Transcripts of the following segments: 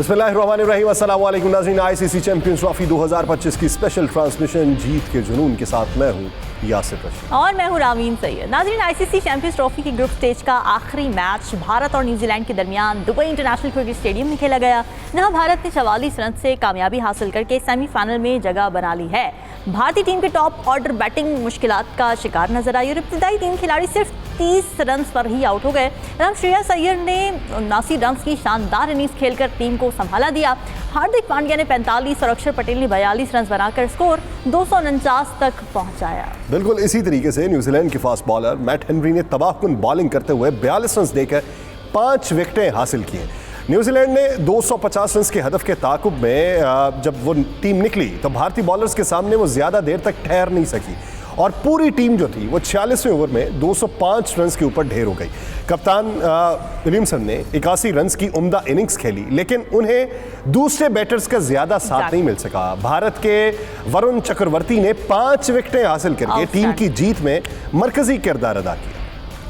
बिस्मिल्लाहिर्रहमानिर्रहीम, अस्सलाम वालेकुम नाज़रीन। आईसीसी चैंपियंस ट्रॉफी 2025 की स्पेशल ट्रांसमिशन जीत के जुनून के साथ मैं हूँ यासिर रशीद और मैं हूँ रामीन सैयद। नाज़रीन, आईसीसी चैंपियंस ट्रॉफी की ग्रुप स्टेज का आखिरी मैच भारत और न्यूजीलैंड के दरमियान दुबई इंटरनेशनल क्रिकेट स्टेडियम में खेला गया, जहां भारत ने 44 रन से कामयाबी हासिल करके सेमीफाइनल में जगह बना ली है। भारतीय टीम के टॉप ऑर्डर बैटिंग मुश्किलात का शिकार नजर आई और इब्तिदाई 3 खिलाड़ी सिर्फ 30 रन पर ही आउट हो गए। श्रेयस अय्यर ने 79 रन की शानदार इनिंग्स खेलकर टीम को संभाला दिया। हार्दिक पांड्या ने 45 और अक्षर पटेल ने 42 रन बनाकर स्कोर 249 तक पहुंचाया। बिल्कुल इसी तरीके से न्यूजीलैंड के फास्ट बॉलर मैट हेनरी ने तबाहकुन बॉलिंग करते हुए 42 रन देकर 5 विकेटें हासिल की। न्यूजीलैंड ने 250 रन के हदफ के ताकुब में जब वो टीम निकली तो भारतीय बॉलर्स के सामने वो ज़्यादा देर तक ठहर नहीं सकी और पूरी टीम जो थी वो 46वें ओवर में 205 रन के ऊपर ढेर हो गई। कप्तान विलियमसन ने 81 रन की उम्दा इनिंग्स खेली, लेकिन उन्हें दूसरे बैटर्स का ज़्यादा साथ नहीं मिल सका। भारत के वरुण चक्रवर्ती ने 5 विकेटें हासिल करके टीम की जीत में मरकजी किरदार अदा किया।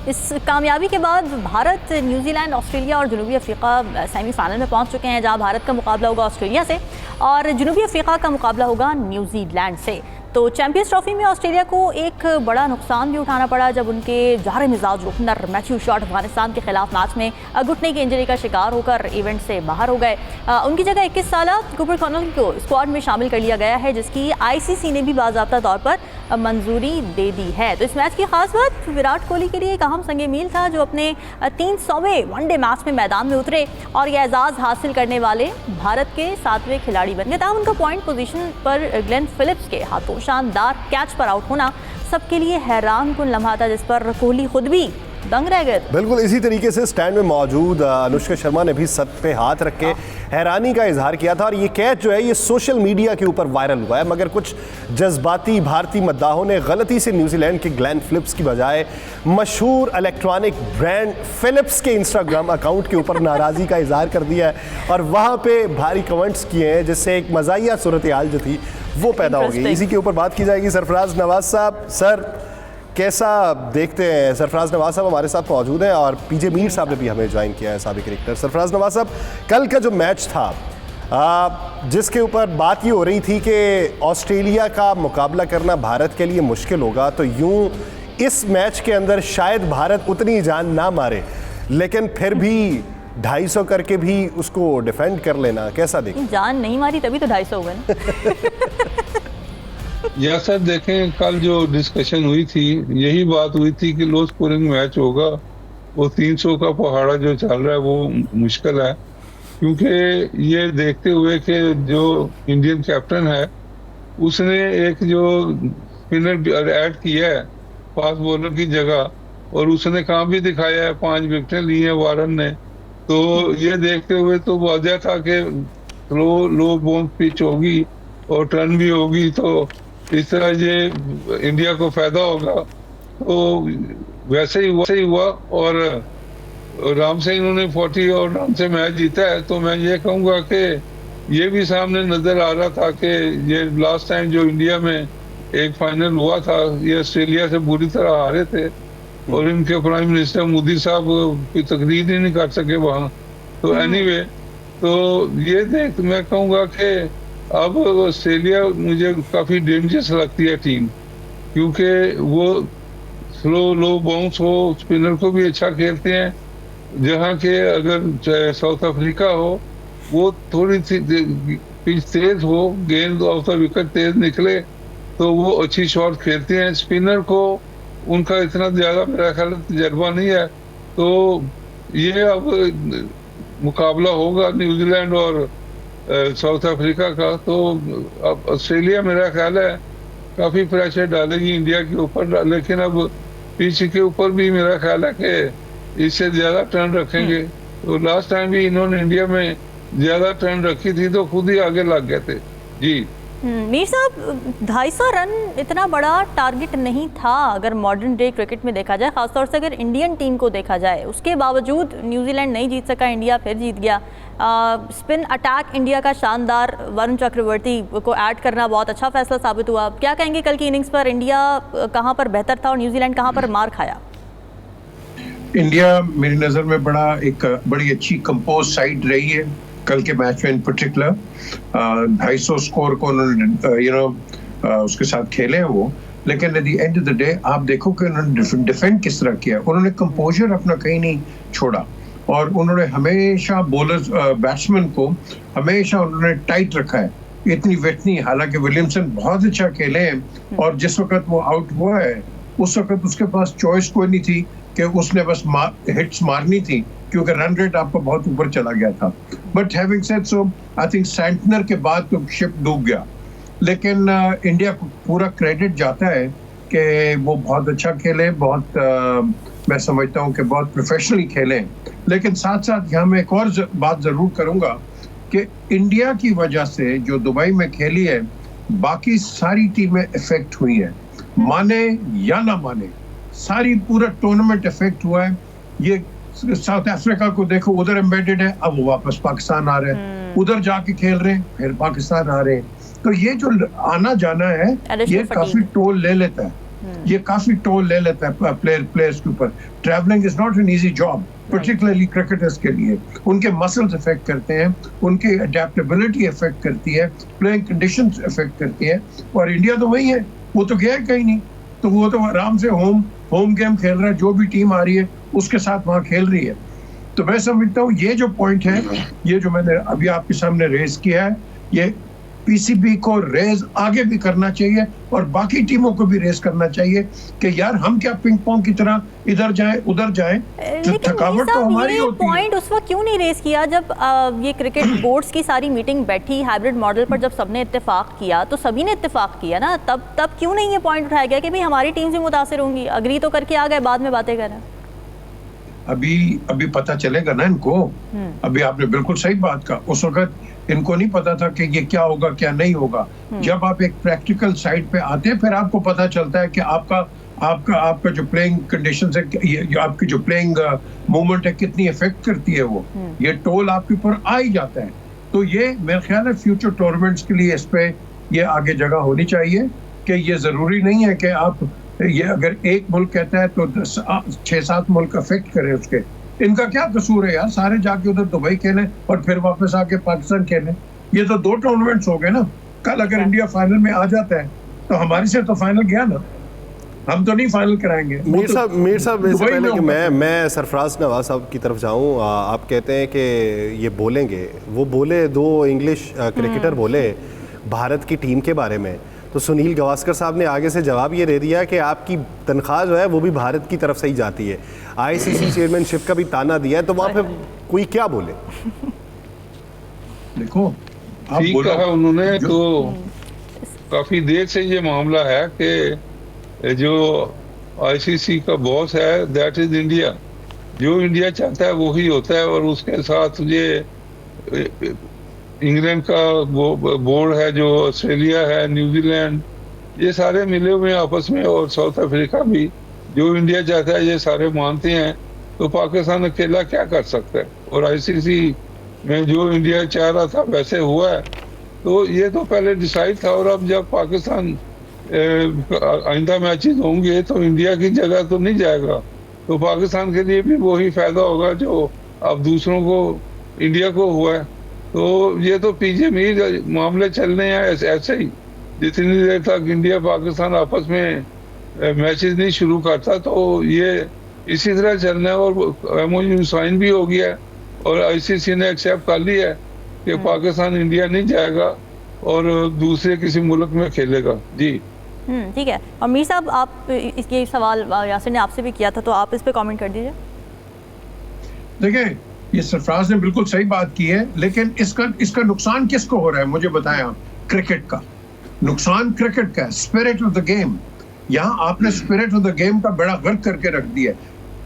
इस कामयाबी के बाद भारत, न्यूजीलैंड, ऑस्ट्रेलिया और जनूबी अफ्रीका सेमीफाइनल में पहुंच चुके हैं, जहां भारत का मुकाबला होगा ऑस्ट्रेलिया से और जनूबी अफ्रीका का मुकाबला होगा न्यूजीलैंड से। तो चैंपियंस ट्रॉफी में ऑस्ट्रेलिया को एक बड़ा नुकसान भी उठाना पड़ा जब उनके जारे मिजाज ओपनर मैथ्यू शॉट अफगानिस्तान के खिलाफ मैच में घुटने की इंजरी का शिकार होकर इवेंट से बाहर हो गए। उनकी जगह 21 साल कूपर कॉनल को स्क्वाड में शामिल कर लिया गया है, जिसकी आईसीसी ने भी बाज़ाब्ता तौर पर मंजूरी दे दी है। तो इस मैच की खास बात विराट कोहली के लिए एक अहम संग मील था, जो अपने 300वें वनडे मैच में मैदान में उतरे और यह एजाज़ हासिल करने वाले भारत के 7वें खिलाड़ी बन गए। उनका पॉइंट पोजीशन पर ग्लेन फिलिप्स के हाथों शानदार कैच पर आउट होना सबके लिए हैरान कुन लम्हा था, जिस पर कोहली खुद भी दंग रह गए। बिल्कुल इसी तरीके से स्टैंड में मौजूद अनुष्का शर्मा ने भी सर पे हाथ रख के हैरानी का इजहार किया था और ये कैच जो है ये सोशल मीडिया के ऊपर वायरल हुआ है, मगर कुछ जज्बाती भारतीय मद्दाहों ने गलती से न्यूजीलैंड के ग्लेन फिलिप्स की बजाय मशहूर इलेक्ट्रॉनिक ब्रांड फिलिप्स के इंस्टाग्राम अकाउंट के ऊपर नाराज़गी का इजहार कर दिया है और वहाँ पे भारी कमेंट्स किए हैं, जिससे एक मज़ाहिया सूरत हाल जो थी वो पैदा हो गई। इसी के ऊपर बात की जाएगी। सरफराज नवाज साहब, सर कैसा देखते हैं? सरफराज नवाज साहब हमारे साथ मौजूद हैं और पीजे मीर साहब ने भी हमें ज्वाइन किया है, साबिक क्रिकेटर। सरफराज नवाज साहब, कल का जो मैच था जिसके ऊपर बात ये हो रही थी कि ऑस्ट्रेलिया का मुकाबला करना भारत के लिए मुश्किल होगा, तो यूं इस मैच के अंदर शायद भारत उतनी जान ना मारे, लेकिन फिर भी 250 करके भी उसको डिफेंड कर लेना कैसा देखते? जान नहीं मारी तभी तो 250 हुए ना। या सर देखें, कल जो डिस्कशन हुई थी यही बात हुई थी कि लो स्कोरिंग मैच होगा। वो 300 का पहाड़ा जो चल रहा है वो मुश्किल है, क्योंकि ये देखते हुए कि जो इंडियन कैप्टन है उसने एक जो स्पिनर ऐड किया है फास्ट बॉलर की जगह और उसने काम भी दिखाया है, 5 विकेटें ली हैं वारन ने। तो ये देखते हुए तो वाज़ह था कि लो बॉम्ब पिच होगी और टर्न भी होगी, तो इस तरह ये इंडिया को फायदा होगा। तो वैसे ही हुआ और राम से इन्होंने 40 और रन से मैच जीता है। तो मैं ये कहूँगा कि ये भी सामने नजर आ रहा था कि ये लास्ट टाइम जो इंडिया में एक फाइनल हुआ था ये ऑस्ट्रेलिया से बुरी तरह हारे थे और इनके प्राइम मिनिस्टर मोदी साहब की तकरीर ही नहीं कर सके वहाँ। तो एनीवे, तो ये देख मैं कहूँगा कि अब ऑस्ट्रेलिया मुझे काफ़ी डेंजरस लगती है टीम, क्योंकि वो लो बाउंस हो, स्पिनर को भी अच्छा खेलते हैं, जहाँ के अगर साउथ अफ्रीका हो वो थोड़ी सी पिच तेज हो, गेंद ऑफ द विकेट तेज निकले तो वो अच्छी शॉट खेलते हैं। स्पिनर को उनका इतना ज़्यादा मेरा ख्याल तजर्बा नहीं है। तो ये अब मुकाबला होगा न्यूजीलैंड और साउथ अफ्रीका का, तो अब ऑस्ट्रेलिया मेरा ख्याल है काफ़ी प्रेशर डालेगी इंडिया के ऊपर, लेकिन अब पिच के ऊपर भी मेरा ख्याल है कि इससे ज़्यादा टर्न रखेंगे। तो लास्ट टाइम भी इन्होंने इंडिया में ज़्यादा टर्न रखी थी तो खुद ही आगे लग गए थे। जी मीर साहब, 250 रन इतना बड़ा टारगेट नहीं था अगर मॉडर्न डे क्रिकेट में देखा जाए, खासतौर से अगर इंडियन टीम को देखा जाए। उसके बावजूद न्यूजीलैंड नहीं जीत सका, इंडिया फिर जीत गया। स्पिन अटैक इंडिया का शानदार, वरुण चक्रवर्ती को ऐड करना बहुत अच्छा फैसला साबित हुआ। क्या कहेंगे कल की इनिंग्स पर? इंडिया कहाँ पर बेहतर था और न्यूजीलैंड कहाँ पर मार खाया? इंडिया मेरी नज़र में बड़ी अच्छी कंपोज साइड रही है कल के मैच में इन पर्टिकुलर 250 स्कोर को उन्होंने उसके साथ खेले हैं वो, लेकिन at the end of the day आप देखो कि उन्होंने डिफेंड किस तरह किया, उन्होंने कंपोजर अपना कहीं नहीं छोड़ा और उन्होंने हमेशा बॉलर्स बैट्समैन को हमेशा उन्होंने टाइट रखा है, इतनी वेट नहीं। हालांकि विलियमसन बहुत अच्छा खेले हैं और जिस वक्त वो आउट हुआ है उस वक्त उसके पास चॉइस कोई नहीं थी कि उसने बस हिट्स मारनी थी, क्योंकि रन रेट आपका बहुत ऊपर चला गया था। But having said so, I think Santner के बाद तो शिप डूब गया, लेकिन इंडिया को पूरा क्रेडिट जाता है कि वो बहुत अच्छा खेले, बहुत मैं समझता हूँ कि बहुत प्रोफेशनली खेले। लेकिन साथ साथ यहाँ मैं एक और बात जरूर करूँगा कि इंडिया की वजह से जो दुबई में खेली है, बाकी सारी टीमें इफेक्ट हुई हैं, माने या ना माने, सारी पूरा टूर्नामेंट इफेक्ट हुआ है। ये साउथ अफ्रीका को देखो, उधर एम्बेडेड है, अब वो वापस पाकिस्तान आ रहे हैं, उधर जाके खेल रहे हैं, फिर पाकिस्तान आ रहे हैं। तो ये जो आना जाना है ये काफी टोल ले लेता है, ये काफी टोल ले लेता है प्लेयर्स के ऊपर। Travelling is not an easy job, particularly cricketers के लिए। उनके मसल्स इफेक्ट करते हैं, उनकी अडेप्टेबिलिटी इफेक्ट करती है, प्लेइंग कंडीशंस इफेक्ट करती है। और इंडिया तो वही है, वो तो गया कहीं नहीं, तो वो तो आराम से होम गेम खेल रहा है, जो भी टीम आ रही है उसके साथ वहां खेल रही है। तो मैं समझता हूँ ये जो पॉइंट है, ये जो मैंने अभी आपके सामने रेज किया है, ये पीसीबी को रेज आगे भी करना चाहिए और बाकी टीमों को भी रेज करना चाहिए कि यार हम क्या पिंग पोंग की तरह इधर जाएं उधर जाएं। तो थकावट तो हमारी होती है। पॉइंट उस वक्त क्यों नहीं रेज किया जब ये क्रिकेट बोर्ड्स की सारी मीटिंग बैठी हाइब्रिड मॉडल पर, जब सबने इत्तेफाक किया तो सभी ने इत्तेफाक किया ना, तब क्यों नहीं ये पॉइंट उठाया गया कि भाई हमारी टीम से मुतासिर होंगी? अग्री तो करके आ गए, बाद में बातें कर रहे हैं। अभी पता चलेगा ना इनको। अभी आपने बिल्कुल सही बात कहा, उस वक्त इनको नहीं पता था कि ये क्या होगा क्या नहीं होगा। जब आप एक प्रैक्टिकल साइड पे आते हैं फिर आपको पता चलता है कि आपका जो प्लेइंग कंडीशंस है, ये आपकी जो प्लेइंग मूवमेंट है कितनी इफेक्ट करती है वो, ये टोल आपके ऊपर आ ही जाता है। तो ये मेरे ख्याल है फ्यूचर टूर्नामेंट्स के लिए इस पे ये आगे जगह होनी चाहिए कि ये जरूरी नहीं है कि आप ये अगर एक मुल्क कहता है तो 6-7 मुल्क अफेक्ट करें उसके। इनका क्या कसूर है यार, सारे जाके उधर दुबई खेलें और फिर वापस आके पाकिस्तान खेलें। ये तो 2 टूर्नामेंट्स हो गए ना। कल अगर इंडिया फाइनल में आ जाता है तो हमारी से तो फाइनल गया ना, हम तो नहीं फाइनल कराएंगे। मीर साहब इससे पहले कि मैं सरफराज नवाज साहब की तरफ जाऊं, आप कहते हैं कि ये बोलेंगे, वो बोले 2 इंग्लिश क्रिकेटर बोले भारत की टीम के बारे में, तो सुनील गावस्कर साहब ने आगे से जवाब ये दे दिया कि आपकी तनख्वाह जो है वो भी भारत की तरफ से ही जाती है। आईसीसी चेयरमैनशिप का भी ताना दिया है, तो वहाँ पे कोई क्या बोले? देखो ठीक कहा उन्होंने, तो काफी देर से ये मामला है कि जो आईसीसी का बॉस है दैट इज इंडिया, जो इंडिया चाहता है वो ही होता है। और उसके साथ ये इंग्लैंड का बोर्ड है, जो ऑस्ट्रेलिया है, न्यूजीलैंड, ये सारे मिले हुए हैं आपस में, और साउथ अफ्रीका भी। जो इंडिया चाहता है ये सारे मानते हैं, तो पाकिस्तान अकेला क्या कर सकता है? और आईसीसी में जो इंडिया चाह रहा था वैसे हुआ है, तो ये तो पहले डिसाइड था। और अब जब पाकिस्तान आइंदा मैचेस होंगे तो इंडिया की जगह तो नहीं जाएगा, तो पाकिस्तान के लिए भी वही फायदा होगा जो अब दूसरों को इंडिया को हुआ है। तो ये तो पीछे में मामले चल रहे हैं ऐसे ही, जितनी देर तक इंडिया पाकिस्तान आपस में मैचेस नहीं शुरू करता, तो ये इसी तरह चलना है। और एमओयू साइन भी हो गया है और आईसीसी ने एक्सेप्ट कर लिया है कि पाकिस्तान इंडिया नहीं जाएगा और दूसरे किसी मुल्क में खेलेगा। जी ठीक है। और मीर साहब, आप इसके सवाल यासिर ने आपसे भी किया था, तो आप इस पे कमेंट कर दीजिए। देखिए, ये सरफराज ने बिल्कुल सही बात की है, लेकिन इसका नुकसान किसको हो रहा है मुझे बताएं आप। क्रिकेट का नुकसान क्रिकेट का, स्पिरिट ऑफ द गेम। यहाँ आपने स्पिरिट ऑफ द गेम का बड़ा गर्क करके रख दिया।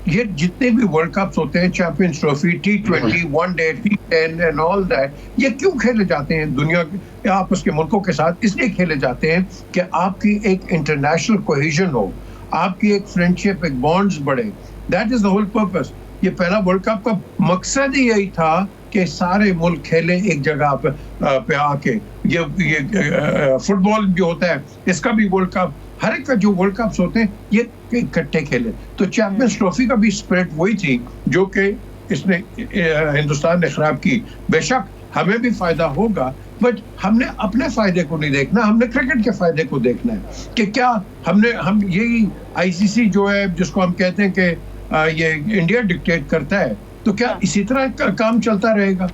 ये जितने भी वर्ल्ड कप्स होते हैं, champions trophy, T20, one day, T10 and all that, ये क्यों खेले जाते हैं दुनिया के आपस के मुल्कों के साथ? इसलिए खेले जाते हैं कि आपकी एक इंटरनेशनल कोहेजन हो, आपकी एक फ्रेंडशिप, एक बॉन्ड्स बढ़े। That is the whole purpose. ये पहला वर्ल्ड कप का मकसद ही यही था कि सारे मुल्क खेले एक जगह पे आके। ये फुटबॉल जो होता है, इसका भी वर्ल्ड कप, हर एक का जो वर्ल्ड कप्स होते हैं ये इकट्ठे खेले। तो चैंपियंस ट्रॉफी का भी स्पिरिट वही थी जो कि इसने हिंदुस्तान ने खराब की। बेशक हमें भी फायदा होगा, बट हमने अपने फायदे को नहीं देखना, हमने क्रिकेट के फायदे को देखना है कि क्या हम यही आईसीसी जो है जिसको हम कहते हैं कि ये इंडिया डिक्टेट करता है, तो क्या इसी तरह काम चलता रहेगा?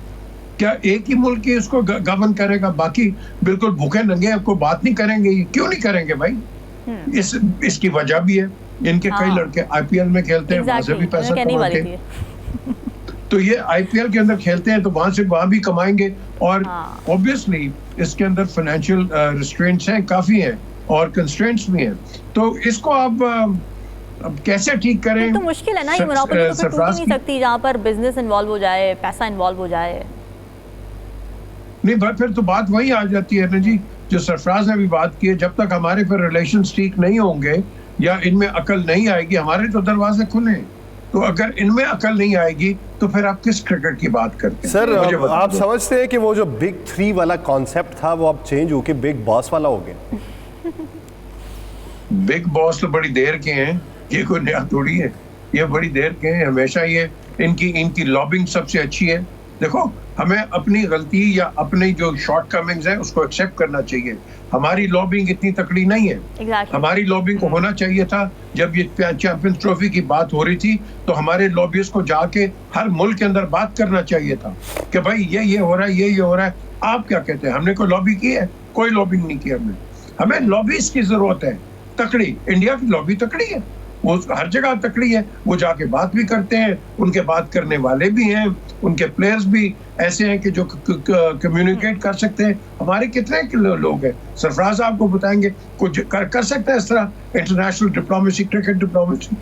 क्या एक ही मुल्क ही इसको गवर्न करेगा, बाकी बिल्कुल भूखे नंगे आपको बात नहीं करेंगे? क्यों नहीं करेंगे भाई? इसकी वजह भी है, इनके कई लड़के आईपीएल में खेलते हैं, वहां से भी पैसा कमाते हैं। तो ये आईपीएल के अंदर खेलते हैं तो वहां भी कमाएंगे, और ऑब्वियसली इसके अंदर फाइनेंशियल रिस्ट्रेंट्स हैं, काफी हैं, और कंस्ट्रेंट्स भी हैं। तो इसको आप अब कैसे ठीक करें? तो मुश्किल है ना, ये मोनोपोली तो फिर टूट ही नहीं सकती जहाँ पर बिजनेस इन्वॉल्व हो जाए, पैसा इन्वॉल्व हो जाए। नहीं, फिर तो बात वही आ जाती है ना जी, जो सरफराज ने भी बात की है, जब तक हमारे फिर रिलेशंस ठीक नहीं होंगे या इनमें अकल नहीं आएगी, हमारे तो दरवाजे खुले हैं। तो अगर इनमें अकल नहीं आएगी तो फिर आप किस क्रिकेट की बात करते हैं? सर, आप समझते हैं कि वो जो बिग 3 वाला कॉन्सेप्ट था वो अब चेंज होके बिग बॉस वाला हो गया? बिग बॉस तो बड़ी देर के हैं, ये कोई नया थोड़ी है, ये बड़ी देर के हैं। हमेशा ये इनकी लॉबिंग सबसे अच्छी है। देखो, हमें अपनी गलती या अपनी जो शॉर्टकमिंग्स है उसको एक्सेप्ट करना चाहिए। हमारी लॉबिंग इतनी तकड़ी नहीं है। हमारी लॉबिंग को होना चाहिए था, जब ये चैंपियंस ट्रॉफी की बात हो रही थी तो हमारे लॉबिस्ट को जाके हर मुल्क के अंदर बात करना चाहिए था कि भाई ये हो रहा है, ये हो रहा है, आप क्या कहते हैं? हमने कोई लॉबी की है? कोई लॉबिंग नहीं की हमने। हमें लॉबिस्ट की जरूरत है, तकड़ी। इंडिया की लॉबी तकड़ी है, वो हर जगह तकड़ी है, वो जाके बात भी करते हैं, उनके बात करने वाले भी हैं, उनके प्लेयर्स भी ऐसे हैं कि जो कम्युनिकेट कर सकते हैं। हमारे कितने लोग हैं, सरफराज आपको बताएंगे, कुछ कर सकते हैं इस तरह international diplomacy, cricket diplomacy?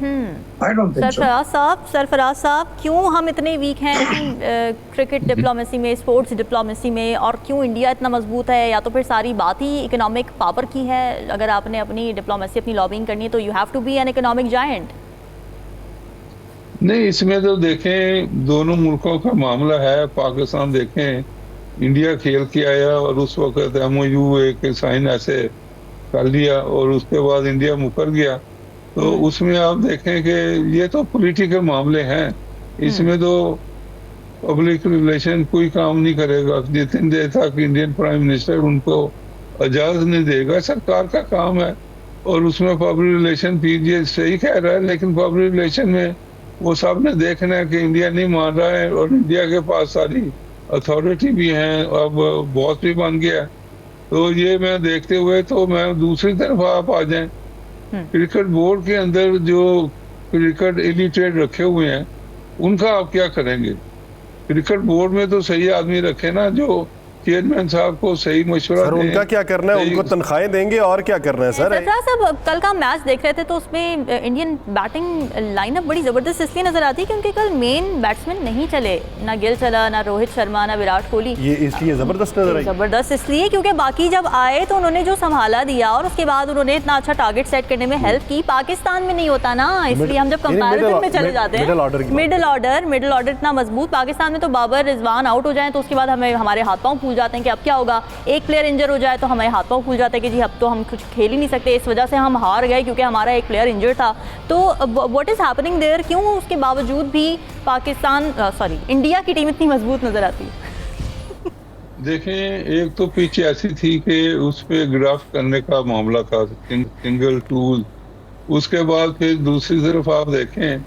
I don't think so. Sarfaraz साहब, क्यों हम इतने वीक हैं क्रिकेट डिप्लोमेसी में, स्पोर्ट्स डिप्लोमेसी में, और क्यों इंडिया इतना मजबूत है? या तो फिर सारी बात ही इकोनॉमिक पावर की है? अगर आपने अपनी डिप्लोमेसी, अपनी लॉबिंग करनी है तो you have to be an economic giant. नहीं, इसमें तो देखें दोनों मुल्कों का मामला है। पाकिस्तान देखें, इंडिया खेल के आया और उस वक्त MOU एक साइन ऐसे कर लिया और उसके बाद इंडिया मुकर गया। तो उसमें आप देखें कि ये तो पॉलिटिकल मामले हैं, इसमें तो पब्लिक रिलेशन कोई काम नहीं करेगा जितनी देर तक इंडियन प्राइम मिनिस्टर उनको इजाजत नहीं देगा। सरकार का काम है, और उसमें पब्लिक रिलेशन पीजीए सही कह रहा है, लेकिन पब्लिक रिलेशन में वो सब ने देखना है कि इंडिया नहीं मान रहा है, और इंडिया के पास सारी अथॉरिटी भी हैं, अब बॉस भी बन गया। तो ये मैं देखते हुए तो मैं दूसरी तरफ आप आ जाएं, क्रिकेट बोर्ड के अंदर जो क्रिकेट इलिटरेट रखे हुए हैं उनका आप क्या करेंगे? क्रिकेट बोर्ड में तो सही आदमी रखे ना, जो चेयरमैन साहब को सही मशवरा सर, उनका क्या करना है? उनको तनख्वाहें देंगे और क्या करना है सर? साहब, कल का मैच देख रहे थे तो उसमें इंडियन बैटिंग लाइनअप बड़ी ज़बरदस्त इसलिए नजर आती है क्योंकि कल मेन बैट्समैन नहीं चले, ना गिल चला, ना रोहित शर्मा, ना विराट कोहली। ये इसलिए ज़बरदस्त नजर आई? ज़बरदस्त इसलिए क्योंकि बाकी जब आए तो उन्होंने जो संभाला दिया और उसके बाद उन्होंने इतना अच्छा टारगेट सेट करने में हेल्प की। पाकिस्तान में नहीं होता ना, इसलिए हम जब कंपैरिजन में चले जाते हैं, मिडिल ऑर्डर इतना मजबूत। पाकिस्तान में तो बाबर, रिजवान आउट हो जाए तो उसके बाद हमें हमारे हाथ पाँव फूल जाते हैं कि अब क्या होगा। एक प्लेयर इंजर हो जाए तो हमारे हाथ पाँव फूल जाते हैं कि जी अब तो हम कुछ खेल ही नहीं सकते। इस वजह से हम हार गए क्योंकि हमारा एक प्लेयर इंजर था। तो व्हाट इज हैपनिंग देयर? क्यों उसके बावजूद भी इंडिया की टीम इतनी मजबूत नजर आती है? देखें, एक तो पिच ऐसी थी कि उस पे ग्राफ्ट करने का मामला था, सिंगल टूल। उसके बाद फिर दूसरी तरफ आप देखें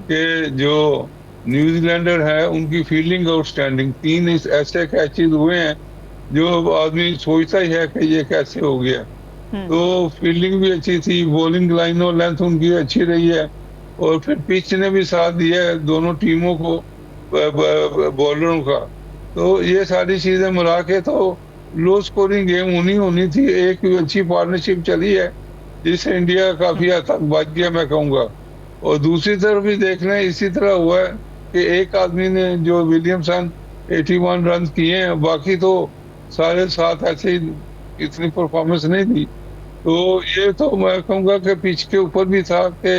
कि जो न्यूजीलैंडर है उनकी फील्डिंग आउटस्टैंडिंग, 3 ऐसे कैचेज हुए हैं जो आदमी सोचता ही है कि ये कैसे हो गया। तो फील्डिंग भी अच्छी थी, बॉलिंग लाइन और लेंथ उनकी अच्छी रही है, और फिर पिच ने भी साथ दिया है दोनों टीमों को, बॉलरों का। तो ये सारी चीजें मिला के तो लो स्कोरिंग गेम होनी थी। एक अच्छी पार्टनरशिप चली है जिससे इंडिया काफी हद तक बच गया, मैं कहूँगा। और दूसरी तरफ भी देखना इसी तरह हुआ है कि एक आदमी ने, जो विलियमसन, 81 रन किए हैं, बाकी तो सारे साथ ऐसे ही इतनी परफॉर्मेंस नहीं थी। तो ये तो मैं कहूँगा कि पिच के ऊपर भी था कि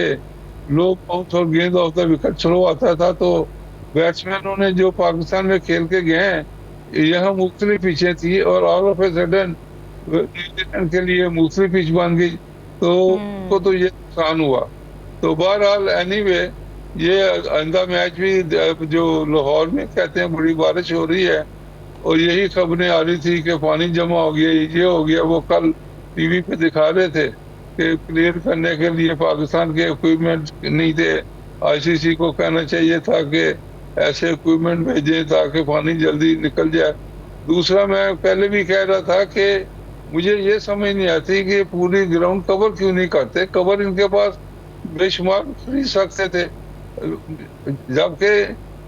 लो बाउंस और गेंद ऑफ द विकेट स्लो आता था। तो बैट्समैनों ने जो पाकिस्तान में खेल के गए हैं, यहाँ मुख्तलिफ पिचें थी और all of a sudden New Zealand के लिए मुख्तलिफ पिच बन गई, तो उनको तो ये नुकसान हुआ। तो बहरहाल एनीवे, ये आइंदा मैच भी जो लाहौर में कहते हैं बड़ी बारिश हो रही है, और यही खबरें आ रही थी कि पानी जमा हो गया, ये हो गया। वो कल टीवी पे दिखा रहे थे कि क्लियर करने के लिए पाकिस्तान के इक्विपमेंट नहीं थे। आईसीसी को कहना चाहिए था कि ऐसे इक्विपमेंट भेजें ताकि पानी जल्दी निकल जाए। दूसरा, मैं पहले भी कह रहा था कि मुझे ये समझ नहीं आती कि पूरी ग्राउंड कवर क्यों नहीं करते। कवर इनके पास बेशुमार खरीद सकते थे, जबकि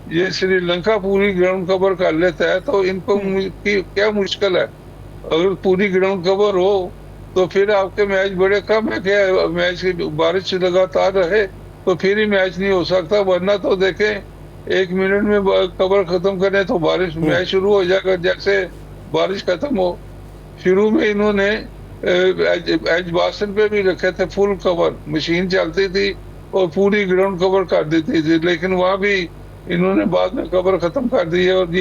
ये श्रीलंका पूरी ग्राउंड कवर कर लेता है, तो इनको क्या मुश्किल है। अगर पूरी ग्राउंड कवर हो तो फिर आपके मैच बड़े कम है। क्या मैच की बारिश लगातार रहे तो फिर ही मैच नहीं हो सकता, वरना तो देखें 1 मिनट में कवर खत्म करें तो बारिश मैच शुरू हो जाएगा जैसे बारिश खत्म हो। शुरू में इन्होंने एजबास्टन पे भी रखे थे फुल कवर, मशीन चलती थी और पूरी ग्राउंड कवर कर देती थी, लेकिन वहां भी इन्होंने बाद में कवर खत्म कर दी है। और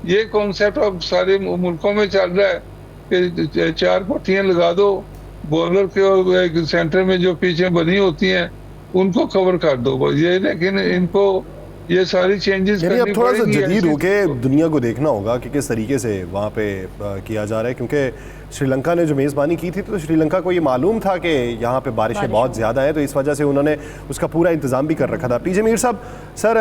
ये कॉन्सेप्ट अब सारे मुल्कों में चल रहा है कि 4 पट्टियां लगा दो बॉलर के सेंटर में, जो पीछे बनी होती हैं उनको कवर कर दो बस ये। लेकिन इनको ये सारी चेंजेस यानी अब थोड़ा सा जदीद होके दुनिया को देखना होगा कि किस तरीके से वहाँ पे किया जा रहा है, क्योंकि श्रीलंका ने जो मेज़बानी की थी तो श्रीलंका को ये मालूम था कि यहाँ पे बारिशें बहुत ज़्यादा है, तो इस वजह से उन्होंने उसका पूरा इंतज़ाम भी कर रखा था। पीजे मीर साहब, सर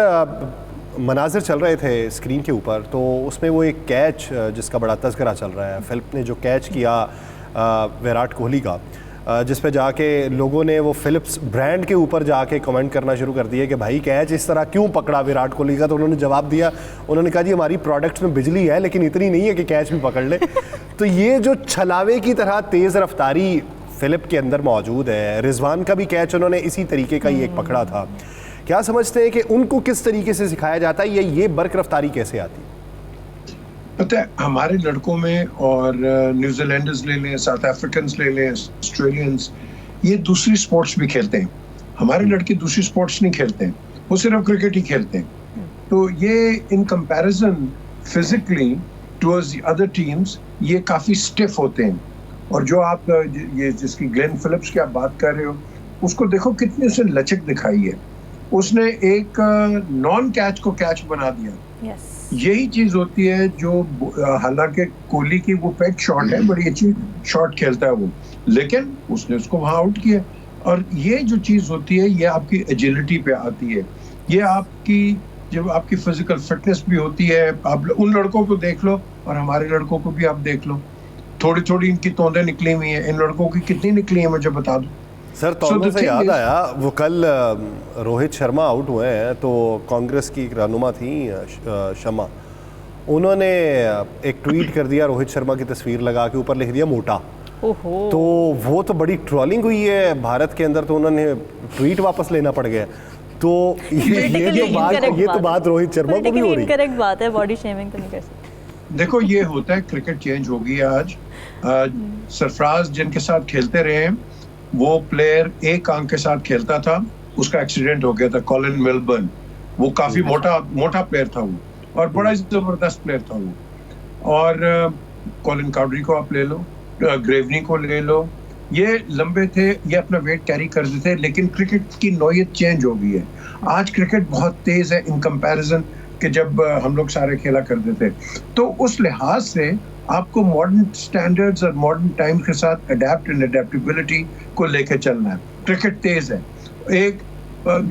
मनाजिर चल रहे थे स्क्रीन के ऊपर, तो उसमें वो एक कैच जिसका बड़ा तज़किरा चल रहा है, फिलिप ने जो कैच किया विराट कोहली का, जिस पे जाके लोगों ने वो फिलिप्स ब्रांड के ऊपर जाके कमेंट करना शुरू कर दिए कि भाई कैच इस तरह क्यों पकड़ा विराट कोहली का। तो उन्होंने जवाब दिया, उन्होंने कहा जी हमारी प्रोडक्ट्स में बिजली है लेकिन इतनी नहीं है कि कैच भी पकड़ ले। तो ये जो छलावे की तरह तेज़ रफ्तारी फिलिप के अंदर मौजूद है, रिजवान का भी कैच उन्होंने इसी तरीके का ही एक पकड़ा था। क्या समझते हैं कि उनको किस तरीके से सिखाया जाता है, ये बर्क रफ्तारी कैसे आती है? पता है हमारे लड़कों में, और न्यूजीलैंडर्स ले लें, साउथ अफ्रीकन्स ले लें, ऑस्ट्रेलियंस, ये दूसरी स्पोर्ट्स भी खेलते हैं। हमारे लड़के दूसरी स्पोर्ट्स नहीं खेलते हैं, वो सिर्फ क्रिकेट ही खेलते हैं। तो ये in comparison physically towards the other teams ये काफ़ी स्टिफ होते हैं। और जो आप ये जिसकी ग्लेन फिलिप्स की आप बात कर रहे हो, उसको देखो कितनी उसने लचक दिखाई है। उसने एक नॉन कैच को कैच बना दिया। यही चीज होती है जो, हालांकि कोहली की वो पेट शॉट है, बड़ी अच्छी शॉट खेलता है वो, लेकिन उसने उसको वहां आउट किया। और ये जो चीज होती है ये आपकी एजिलिटी पे आती है, ये आपकी जब आपकी फिजिकल फिटनेस भी होती है। आप उन लड़कों को देख लो और हमारे लड़कों को भी आप देख लो, थोड़ी थोड़ी इनकी तोंदें निकली हुई हैं। इन लड़कों की कितनी निकली है मुझे बता दो। सर तौलों से याद आया, वो कल रोहित शर्मा आउट हुए हैं, तो कांग्रेस की एक रहनुमा थी शमा, उन्होंने एक ट्वीट कर दिया रोहित शर्मा की तस्वीर लगा के, ऊपर लिख दिया मोटा। तो वो तो बड़ी ट्रोलिंग हुई है भारत के अंदर, तो उन्होंने ट्वीट वापस लेना पड़ गया। तो ये तो बात रोहित शर्मा को भी हो रही है। इनकरेक्ट बात है, बॉडी शेमिंग तो नहीं कर सकते। देखो ये होता है, क्रिकेट चेंज हो गई आज। सरफराज जिनके साथ खेलते रहे, वो प्लेयर एक आंख के साथ खेलता था, उसका एक्सीडेंट हो गया था, कॉलिन मिलबर्न। वो काफी मोटा प्लेयर था वो, और बड़ा जबरदस्त प्लेयर था वो। और कॉलिन काउडरी को आप ले लो, ग्रेवनी को ले लो, ये लंबे थे, ये अपना वेट कैरी करते थे। लेकिन क्रिकेट की नौयत चेंज हो गई है। आज क्रिकेट बहुत तेज है इन कंपैरिजन कि जब हम लोग सारे खेला करते थे। तो उस लिहाज से आपको मॉडर्न स्टैंडर्ड्स और मॉडर्न टाइम के साथ अडेप्ट एंड अडेप्टेबिलिटी को लेकर चलना है। क्रिकेट तेज है।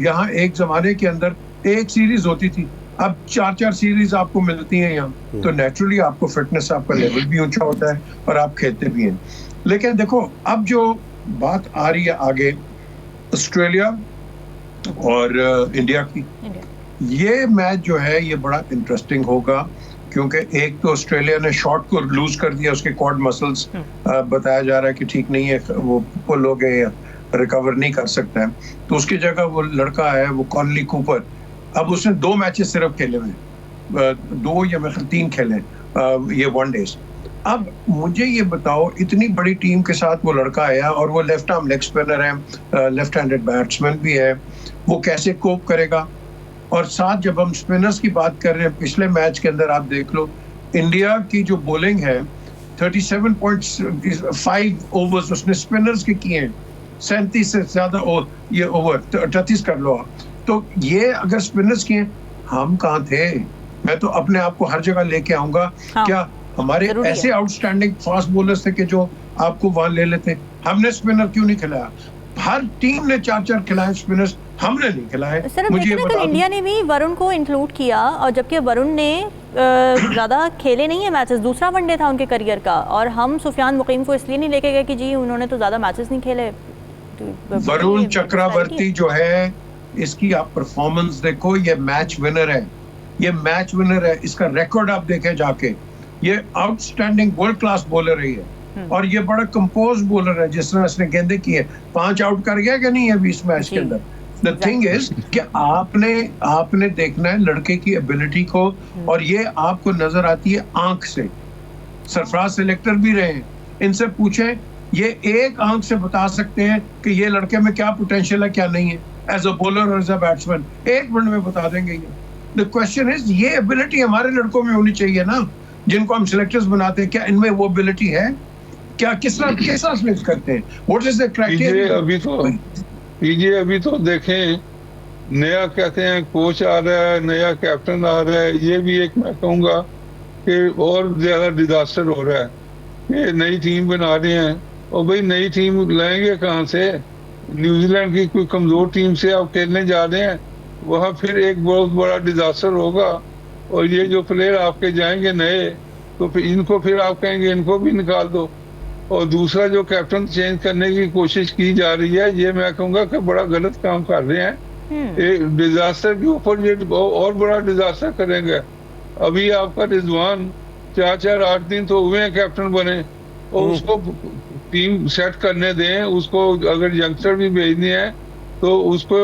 यहाँ एक जमाने के अंदर एक सीरीज होती थी, अब 4-4 सीरीज आपको मिलती हैं यहाँ। तो नेचुरली आपको फिटनेस, आपका लेवल भी ऊंचा होता है और आप खेलते भी हैं। लेकिन देखो अब जो बात आ रही है आगे ऑस्ट्रेलिया और इंडिया की, ये मैच जो है ये बड़ा इंटरेस्टिंग होगा, क्योंकि एक तो ऑस्ट्रेलिया ने शॉट को लूज कर दिया, उसके क्वाड मसल्स बताया जा रहा है कि ठीक नहीं है, वो पुल हो गए, रिकवर नहीं कर सकता है। तो उसकी जगह वो लड़का है, वो कॉनली कूपर, अब उसने 2 मैचेस सिर्फ खेले हुए, 2 या 3 खेले ये वनडेज। अब मुझे ये बताओ, इतनी बड़ी टीम के साथ वो लड़का आया और वो लेफ्ट आर्म लेग स्पिनर है, लेफ्ट हैंडेड बैट्समैन भी है, वो कैसे कोप करेगा? और साथ जब हम स्पिनर्स की बात कर रहे हैं, पिछले मैच के अंदर आप देख लो, इंडिया की जो बॉलिंग है 37.5 ओवर्स उसने स्पिनर्स के किए हैं, 37 से ज्यादा ओवर 38 कर लो आप। तो ये अगर स्पिनर्स किए, हम कहाँ थे? मैं तो अपने आप को हर जगह लेके आऊंगा। हाँ, क्या हमारे जरूरी ऐसे है। आउटस्टैंडिंग फास्ट बॉलर्स थे कि जो आपको वहां ले लेते? हमने स्पिनर क्यों नहीं खिलाया? हर टीम ने 4-4 खिलाए स्पिनर्स, हमने नहीं खिलाए। सर अब देखिए ना, कल इंडिया ने भी वरुण को इंक्लूड किया, और जबकि वरुण ने ज़्यादा खेले नहीं है मैचेस, दूसरा वनडे था उनके करियर का, और हम सुफियान मुकीम को इसलिए नहीं लेके गए कि जी उन्होंने तो ज़्यादा मैचेस नहीं खेले। वरुण चक्रवर्ती जो है, इसकी आप परफॉर्मेंस देखो, ये मैच विनर है, ये मैच विनर है। इसका रिकॉर्ड आप देखें जाके, ये आउटस्टैंडिंग वर्ल्ड क्लास बॉलर है ये, और ये बड़ा कंपोज बॉलर है। जिस तरह इसने गेंदे की है, 5 आउट कर गया कि नहीं है 20 मैच के अंदर। द थिंग इज कि आपने देखना है लड़के की एबिलिटी को, और ये आपको नजर आती है आंख से। सरफराज सेलेक्टर भी रहे हैं, इनसे पूछें, ये एक आंख से बता सकते हैं कि ये लड़के में क्या पोटेंशियल है क्या नहीं है, एज अ बॉलर और एज अ बैट्समैन, 1 मिनट में बता देंगे ये। द क्वेश्चन इज, ये एबिलिटी हमारे लड़कों में होनी चाहिए ना, जिनको हम सिलेक्टर्स बनाते हैं। क्या इनमें वो एबिलिटी है? क्या किस तरह सिलेक्ट करते हैं? What is the criteria? अभी तो देखें, नया कहते हैं कोच आ रहा है, नया कैप्टन आ रहा है, ये भी एक मैं कहूँगा कि और ज्यादा डिजास्टर हो रहा है कि नई टीम बना रहे हैं, और भाई नई टीम लाएंगे कहाँ से? न्यूजीलैंड की कोई कमजोर टीम से आप खेलने जा रहे हैं, वहाँ फिर एक बहुत बड़ा डिजास्टर होगा। और ये जो प्लेयर आपके जाएंगे नए, तो फिर इनको फिर आप कहेंगे इनको भी निकाल दो। और दूसरा जो कैप्टन चेंज करने की कोशिश की जा रही है, ये मैं कहूँगा कि बड़ा गलत काम कर रहे हैं। एक डिजास्टर के ऊपर ये और बड़ा डिजास्टर करेंगे। अभी आपका रिजवान 4-8 दिन तो हुए हैं कैप्टन बने, और उसको टीम सेट करने दें। उसको अगर यंगस्टर भी भेजनी है तो उसको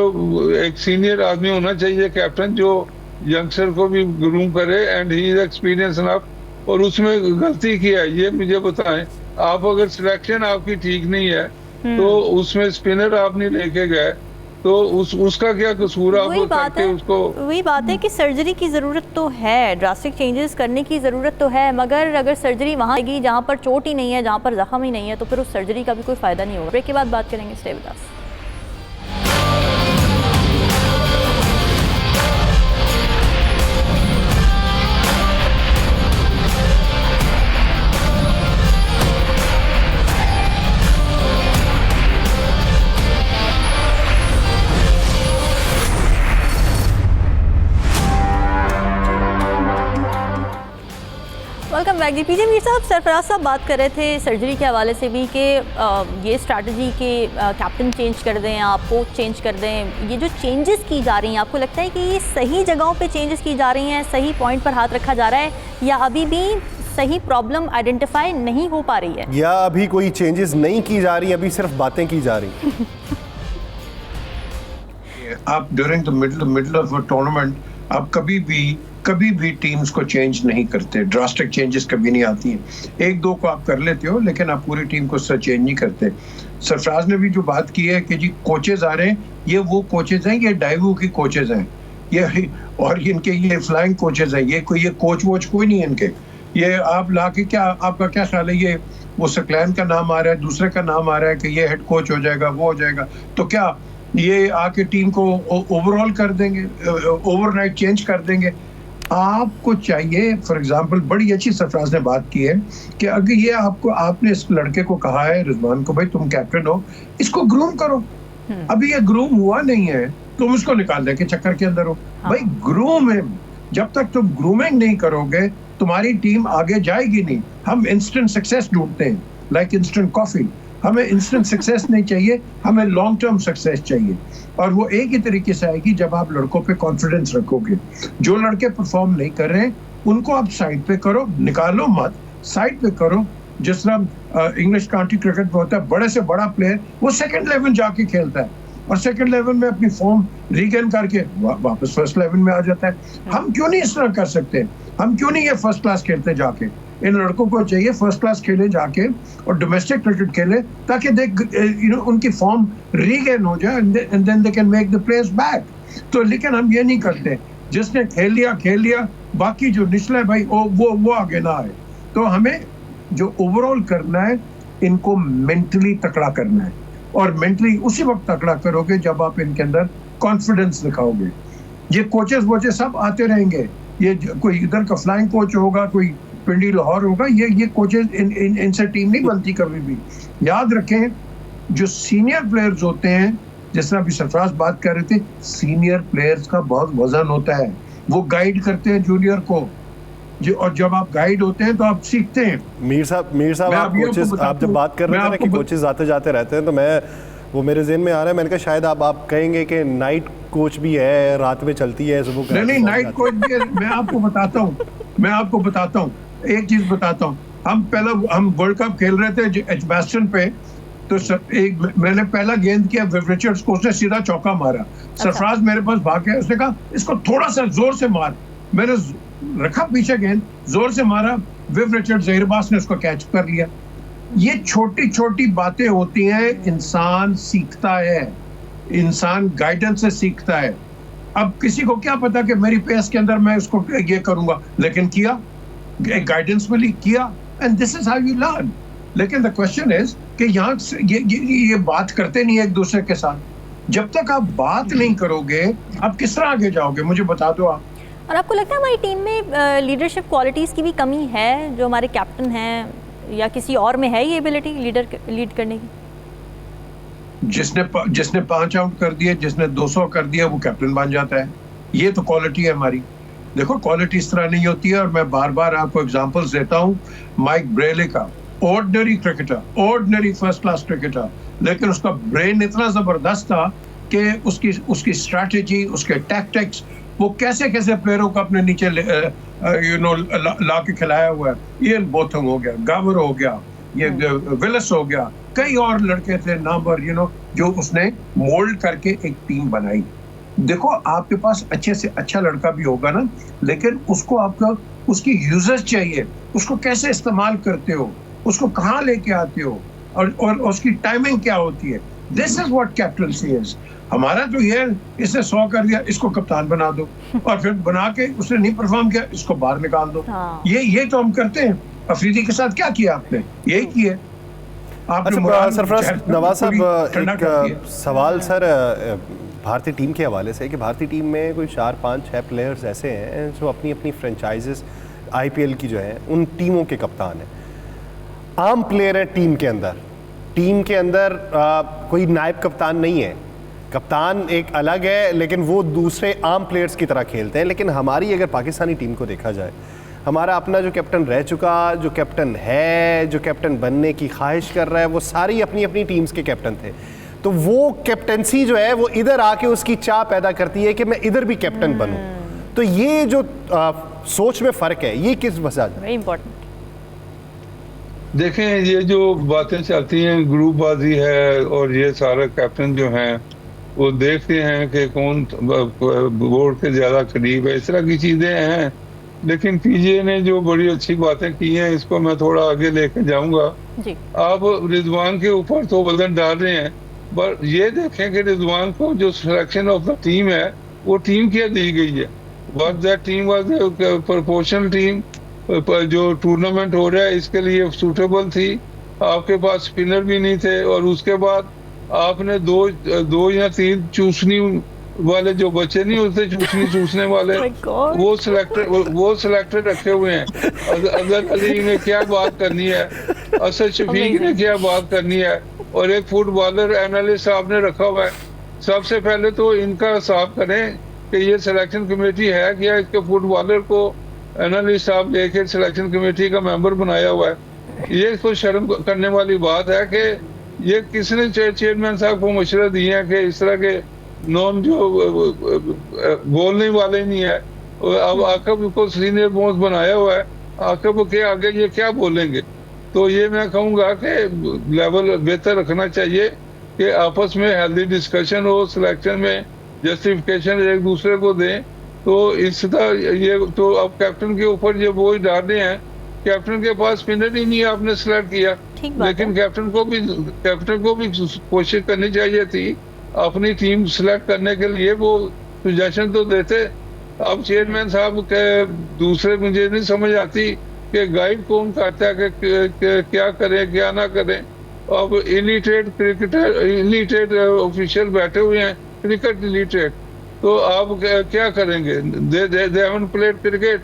एक सीनियर आदमी होना चाहिए कैप्टन, जो यंगस्टर को भी ग्रूम करे, and he is experience enough. और उसमें गलती की है, ये मुझे बताएं। आप अगर सिलेक्शन आपकी ठीक नहीं है तो उसमें स्पिनर आप नहीं लेके गए, तो उसका क्या कसूर? आप करके उसको, वही बात है कि सर्जरी की ज़रूरत तो है, ड्रास्टिक चेंजेस करने की ज़रूरत तो है, मगर अगर सर्जरी वहाँ आएगी जहाँ पर चोट ही नहीं है, जहाँ पर जख्म ही नहीं है, तो फिर उस सर्जरी का भी कोई फ़ायदा नहीं होगा। ब्रेक के बाद बात करेंगे, stay with us. Welcome back जी। पीजे मीर साहब, सरफराज साहब बात कर रहे थे सर्जरी के हवाले से भी कि ये स्ट्रैटेजी के कैप्टन चेंज कर दें, आप कोच चेंज कर दें, ये जो चेंजेस की जा रही हैं, आपको लगता है कि ये सही जगहों पे चेंजेस की जा रही हैं, सही पॉइंट पर हाथ रखा जा रहा है, या अभी भी सही प्रॉब्लम आइडेंटिफाई नहीं हो पा रही है, या अभी कोई चेंजेस नहीं की जा रही, अभी सिर्फ बातें की जा रही? आप during the middle of a tournament आप कभी भी टीम्स को चेंज नहीं करते, ड्रास्टिक चेंजेस कभी नहीं आती हैं। 1-2 को आप कर लेते हो, लेकिन आप पूरी टीम को चेंज नहीं करते। सरफराज ने भी जो बात की है कि जी कोचेज आ रहे हैं, ये वो कोचेज हैं, ये डाइवो की कोचेज हैं, ये और इनके ये फ्लाइंग कोचेज हैं, ये कोच वोच कोई नहीं है इनके। ये आप ला के क्या, आपका क्या ख्याल है, ये वो सकलैन का नाम आ रहा है, दूसरे का नाम आ रहा है कि ये हेड कोच हो जाएगा, वो हो जाएगा, तो क्या ये आके टीम को ओवरऑल कर देंगे, ओवरनाइट चेंज कर देंगे? आपको चाहिए, फॉर एग्जांपल, बड़ी अच्छी सरफराज ने बात की है कि अगर ये आपने इस लड़के को कहा है, रिजवान को, भाई तुम कैप्टन हो, इसको ग्रूम करो। अभी ये ग्रूम हुआ नहीं है, तुम उसको निकाल दे के चक्कर के अंदर हो। भाई ग्रूम है, जब तक तुम ग्रूमिंग नहीं करोगे तुम्हारी टीम आगे जाएगी नहीं। हम इंस्टेंट सक्सेस ढूंढते हैं, लाइक इंस्टेंट कॉफी। हमें इंस्टेंट सक्सेस नहीं चाहिए, हमें लॉन्ग टर्म सक्सेस चाहिए, और वो एक ही तरीके से आएगी जब आप लड़कों पे कॉन्फिडेंस रखोगे। जो लड़के परफॉर्म नहीं कर रहे हैं उनको आप साइड पे करो, निकालो मत, साइड पे करो। जिस तरह इंग्लिश काउंटी क्रिकेट में होता है, बड़े से बड़ा प्लेयर वो सेकंड लेवल जाके खेलता है और सेकंड लेवल में अपनी फॉर्म रीगेन करके वापस फर्स्ट लेवल में आ जाता है। हम क्यों नहीं इस तरह कर सकते? हम क्यों नहीं ये फर्स्ट क्लास खेलते जाके? इन लड़कों को चाहिए फर्स्ट क्लास खेले जाके और डोमेस्टिक क्रिकेट खेले, ताकि उनकी फॉर्म रीगेन हो जाए, and then they can make the players back. तो लेकिन हम ये नहीं करते, जिसने खेल लिया, बाकी जो निचला है भाई वो आगे ना आए। तो हमें जो ओवरऑल करना है, इनको मेंटली तकड़ा करना है, और मेंटली उसी वक्त तकड़ा करोगे जब आप इनके अंदर कॉन्फिडेंस दिखाओगे। ये कोचेस वोचेस सब आते रहेंगे, कोई इधर का फ्लाइंग कोच होगा, कोई पिंडी लाहौर होगा, ये कोचेस इनसे टीम नहीं बनती कभी भी। याद रखें, जो सीनियर प्लेयर्स होते हैं, जिस तरह अभी सरफराज बात कर रहे थे, सीनियर प्लेयर्स का बहुत वजन होता है, वो गाइड करते हैं जूनियर को और जब आप गाइड होते हैं तो आप सीखते हैं। मीर साहब आप कोचेस, आप जब बात कर रहे थे ना कि कोचेस आते जाते रहते हैं, तो वो मेरे ज़हन में आ रहा है, मैंने कहा शायद आप कहेंगे कि नाइट कोच भी है, रात में चलती है, सुबह नहीं नाइट कोच भी है। मैं आपको बताता हूँ एक चीज बताता हूँ। हम वर्ल्ड कप खेल रहे थे एजबास्टन पे, तो मैंने पहला गेंद किया विव रिचर्ड्स को, उसने सीधा चौका मारा। सरफराज मेरे पास भाग गया, उसने कहा इसको थोड़ा सा जोर से मार। मैंने रखा पीछे गेंद, जोर से मारा, विव रिचर्ड्स जहीरबाज ने उसको कैच कर लिया। ये छोटी छोटी बातें होती हैं, इंसान सीखता है, इंसान गाइडेंस से सीखता है। अब किसी को क्या पता कि मेरी पेस के अंदर मैं उसको ये करूंगा, लेकिन किया, एक गाइडेंस मिली, किया, and this is how you learn. लेकिन द क्वेश्चन इज कि यहाँ ये बात करते नहीं एक दूसरे के साथ। जब तक आप बात नहीं करोगे, आप किस तरह आगे जाओगे, मुझे बता दो आप। और आपको लगता है हमारी टीम में लीडरशिप क्वालिटीज़ की भी कमी है, जो हमारे कैप्टन हैं या किसी और में है ये एबिलिटी लीड करने की? जिसने 5 आउट कर दिए, जिसने 200 कर दिया, वो कैप्टन बन जाता है। ये तो क्वालिटी है हमारी। देखो, क्वालिटी इस तरह नहीं होती है, और मैं बार बार आपको एग्जांपल्स देता हूँ। माइक ब्रेले का, ordinary cricketer, ordinary first class cricketer, लेकिन उसका ब्रेन इतना जबरदस्त था कि उसकी स्ट्रैटेजी, उसके टैक्टिक्स, वो कैसे कैसे प्लेयरों को अपने नीचे ला के खिलाया हुआ है। इयन बोथम हो गया, गावर हो गया, ये विलिस हो गया, कई और लड़के थे नामवर, जो उसने मोल्ड करके एक टीम बनाई। देखो, आपके पास अच्छे से अच्छा लड़का भी होगा ना, लेकिन उसकी यूजर्स चाहिए, उसको कैसे इस्तेमाल करते हो, उसको कहाँ लेके आते हो, और उसकी टाइमिंग क्या होती है। This is what captaincy is. हमारा तो ये, इसने 100 कर दिया, इसको कप्तान बना दो, और फिर बना के उसने नहीं परफॉर्म किया, इसको बाहर निकाल दो। ये तो हम करते हैं। अफरीदी के साथ क्या किया आपने? यही किया। सरफराज नवाज साहब, एक सवाल सर भारतीय टीम के हवाले से, कि भारतीय टीम में कोई 4-5-6 प्लेयर्स ऐसे हैं जो अपनी अपनी फ्रेंचाइजेस IPL की जो है उन टीमों के कप्तान हैं, आम प्लेयर हैं टीम के अंदर कोई नायब कप्तान नहीं है। कप्तान एक अलग है, लेकिन वो दूसरे आम प्लेयर्स की तरह खेलते हैं। लेकिन हमारी अगर पाकिस्तानी टीम को देखा जाए, हमारा अपना जो कैप्टन रह चुका, जो कैप्टन है, जो कैप्टन बनने की ख्वाहिश कर रहा है, वो सारी अपनी अपनी टीम्स के कैप्टन थे। तो वो कैप्टनसी जो है वो इधर आके उसकी चाह पैदा करती है कि मैं इधर भी कैप्टन बनूं। तो ये जो सोच में फ़र्क है, ये किस वजह से? Very important. देखें, ये जो बातें चलती हैं, ग्रुपबाजी है, और ये सारे कैप्टन जो हैं वो देखते हैं कि कौन बोर्ड के ज़्यादा करीब है, इस तरह की चीज़ें हैं। लेकिन PGA ने जो बड़ी अच्छी बातें की हैं, इसको मैं थोड़ा आगे लेके जाऊंगा। आप रिजवान के ऊपर तो वजन डाल रहे हैं, पर ये देखें कि रिजवान को जो सिलेक्शन ऑफ द टीम है, वो टीम क्या दी गई है। Was that team was proportional team, जो टूर्नामेंट हो रहा है इसके लिए सूटेबल थी। आपके पास स्पिनर भी नहीं थे, और उसके बाद आपने दो या 3 चूसनी वाले जो बच्चे नहीं होते, चूसने वाले, वो सिलेक्टेड रखे हुए हैं। अजहर अली ने क्या बात करनी है, असद शफीक ने क्या बात करनी है, और एक फुटबॉलर एनालिस्ट आपने रखा हुआ है। सबसे पहले तो इनका हिसाब करें कि ये सिलेक्शन कमेटी है क्या, इसके फुटबॉलर को एनालिस्ट आप लेकर सिलेक्शन कमेटी का मेंबर बनाया हुआ है। ये कोई शर्म करने वाली बात है कि ये किसने चेयरमैन साहब को मशवरा दिए हैं कि इस तरह के नॉन जो बोलने वाले नहीं है। अब आकब को सीनियर मोस्ट बनाया हुआ है, आकब के आगे ये क्या बोलेंगे। तो ये मैं कहूँगा कि लेवल बेहतर रखना चाहिए कि आपस में हेल्दी डिस्कशन हो, सिलेक्शन में जस्टिफिकेशन एक दूसरे को दें। तो इस तरह ये तो अब कैप्टन के ऊपर ये बोझ डाल रहे हैं। कैप्टन के पास स्पिनर ही नहीं आपने सिलेक्ट किया, लेकिन कैप्टन को भी कोशिश करनी चाहिए थी अपनी टीम सिलेक्ट करने के लिए। वो सजेशन तो देते। अब चेयरमैन साहब के दूसरे मुझे नहीं समझ आती कि गाइड कौन करता है कि क्या करें क्या ना करें। अब इलिटरेट ऑफिशियल बैठे हुए हैं, क्रिकेट इलिटरेट। तो आप क्या करेंगे? They haven't played cricket.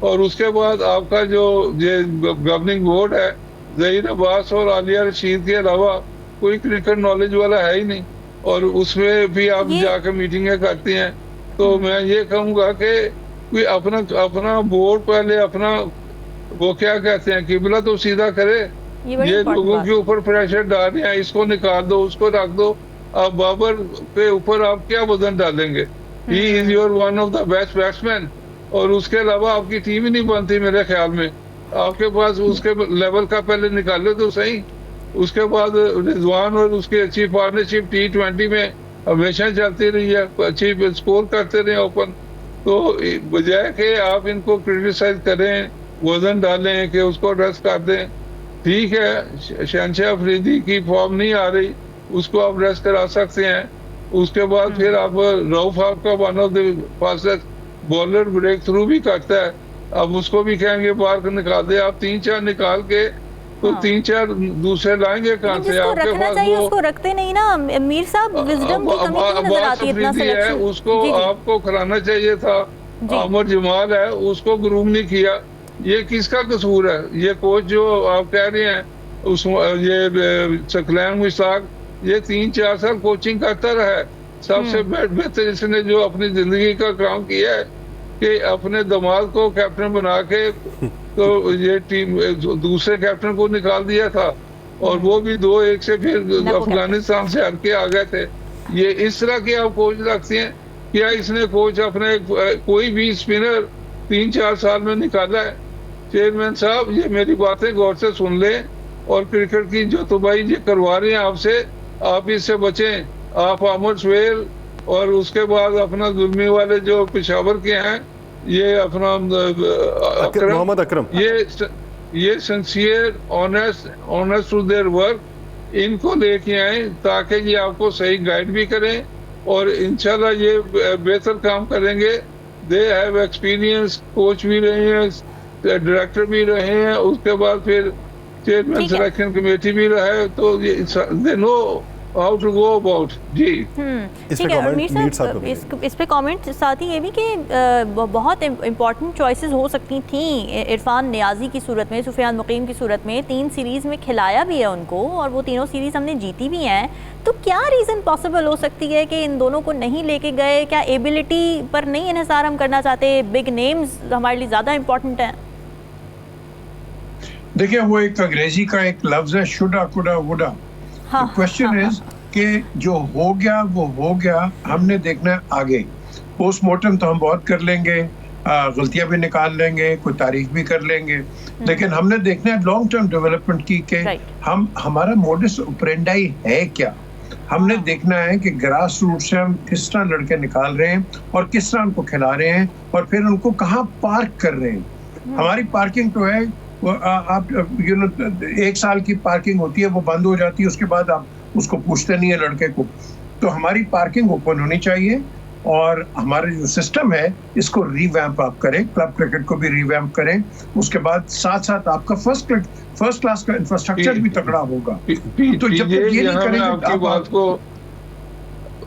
और उसके बाद आपका जो ये गवर्निंग बोर्ड है, ज़हीर अब्बास और आलिया रशीद के अलावा कोई क्रिकेट नॉलेज वाला है ही नहीं, और उसमें भी आप जाकर मीटिंगें करती हैं। तो मैं ये कहूँगा कि कोई अपना बोर्ड पहले अपना वो क्या कहते हैं किबला तो सीधा करे। ये लोगों के ऊपर प्रेशर डाल रहे हैं, इसको निकाल दो, उसको रख दो। आप बाबर के ऊपर आप क्या वजन डालेंगे? He is your one of the best batsman, और उसके अलावा आपकी टीम ही नहीं बनती मेरे ख्याल में। आपके पास उसके लेवल का पहले निकाले तो सही। उसके बाद रिजवान और उसकी अच्छी पार्टनरशिप T20 में हमेशा चलती रही है, अच्छी स्कोर करते रहे ओपन। तो बजाय कि आप इनको क्रिटिसाइज करें, वजन डालें कि उसको रेस्ट कर दें। ठीक है, शहनशाह अफरीदी की फॉर्म नहीं आ रही, उसको आप रेस्ट करा सकते हैं। उसके बाद फिर आप रऊफ आपका one of the fastest bowler breakthrough भी करता है, अब उसको भी कहेंगे बाहर निकाल दे। आप 3-4 निकाल के तो 3-4 दूसरे लाएंगे कहाँ से? आपके पास वो उसको रखते नहीं ना मीर साहब, विजडम की कमी क्यों नजर आती है इतना सिलेक्शन? उसको आपको खिलाना चाहिए था। आमर जमाल है, उसको ग्रूम नहीं किया। ये किसका कसूर है? ये कोच जो आप कह रहे हैं उस ये सकलैन मुश्ताक, ये 3-4 साल कोचिंग करता रहा है। सबसे बेहतर इसने जो अपनी जिंदगी का काम किया है कि अपने दामाद को कैप्टन बना के तो ये टीम दूसरे कैप्टन को निकाल दिया था, और वो भी 2-1 से फिर अफगानिस्तान से हट के आ गए थे। ये इस तरह के आप कोच रखते हैं क्या? इसने कोच अपने कोई भी स्पिनर 3-4 साल में निकाला है? चेयरमैन साहब, ये मेरी बातें गौर से सुन लें, और क्रिकेट की जो तबाही ये करवा रहे हैं आपसे, आप इससे बचें। आप अहमद सुहेल और उसके बाद अपना जुल्मी वाले जो पेशावर के हैं, ये अपना मोहम्मद अकरम, ये sincere honest to their work, इनको लेके आए ताकि ये आपको सही गाइड भी करें, और इंशाल्लाह ये बेहतर काम करेंगे। दे हैव एक्सपीरियंस, कोच भी रहे हैं, डायरेक्टर भी रहे हैं, उसके बाद फिर चेयरमैन सिलेक्शन कमेटी भी रहा है, तो they know how to go about. जी ठीक है मीर साहब, इस पे कमेंट साथ ही ये भी कि बहुत इंपॉर्टेंट चॉइसेस हो सकती थी इरफान नियाजी की सूरत में, सुफियान मुकीम की सूरत में। 3 सीरीज़ में खिलाया भी है उनको, और वो तीनों सीरीज़ हमने जीती भी हैं। तो क्या रीज़न पॉसिबल हो सकती है कि इन दोनों को नहीं लेके गए? क्या एबिलिटी पर नहीं इन्हिसार हम करना चाहते? बिग नेम्स हमारे लिए ज़्यादा इम्पोर्टेंट हैं? देखिए, वो एक अंग्रेजी का एक लफ्ज है, शुडा कुडा वुडा। क्वेश्चन इज कि जो हो गया वो हो गया, हमने देखना है आगे। पोस्टमार्टम तो हम बहुत कर लेंगे, गलतियां भी निकाल लेंगे, कोई तारीफ भी कर लेंगे, लेकिन हमने देखना है लॉन्ग टर्म डेवलपमेंट की कि हमारा मोडस ऑपरेंडाई है क्या। हमने देखना है कि ग्रास रूट से हम किस तरह लड़के निकाल रहे हैं और किस तरह उनको खिला रहे हैं, और फिर उनको कहाँ पार्क कर रहे हैं। हमारी पार्किंग तो है वो आप 1 साल की पार्किंग होती है, वो बंद हो जाती है, उसके बाद आप उसको पूछते नहीं है लड़के को। तो हमारी पार्किंग ओपन होनी चाहिए, और हमारा जो सिस्टम है इसको रिवैम्प आप करें, क्लब क्रिकेट को भी रिवैम्प करें। उसके बाद साथ साथ आपका फर्स्ट क्लास का इंफ्रास्ट्रक्चर भी तगड़ा होगा। तो जब तक ये नहीं करेंगे,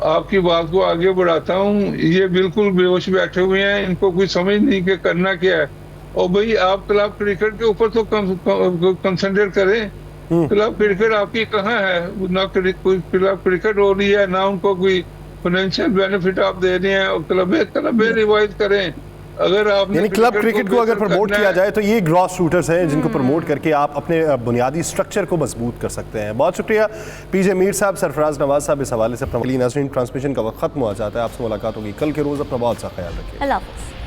आपकी बात को आगे बढ़ाता हूँ। ये बिल्कुल बेहोश बैठे हुए हैं, इनको कोई समझ नहीं कि करना क्या है। और भाई आप क्लब क्रिकेट के ऊपर तो कंसंट्रेट करें। क्लब क्रिकेट आपकी कहाँ है? ना कोई क्लब क्रिकेट हो रही है, ना उनको कोई फाइनेंशियल बेनिफिट आप दे रहे हैं, और क्लब रिवाइज करें। अगर आप यानी क्लब क्रिकेट को अगर प्रमोट किया जाए तो ये ग्रॉस शूटर्स हैं जिनको प्रमोट करके आप अपने बुनियादी स्ट्रक्चर को मजबूत कर सकते हैं। बहुत शुक्रिया पीजे मीर साहब, सरफराज नवाज साहब। इस हवाले से अपना नाज़रीन ट्रांसमिशन का वक्त खत्म हुआ जाता है। आपसे मुलाकात होगी कल के रोज़। अपना बहुत सा ख्याल रखिए। अल्लाह हाफ़िज़।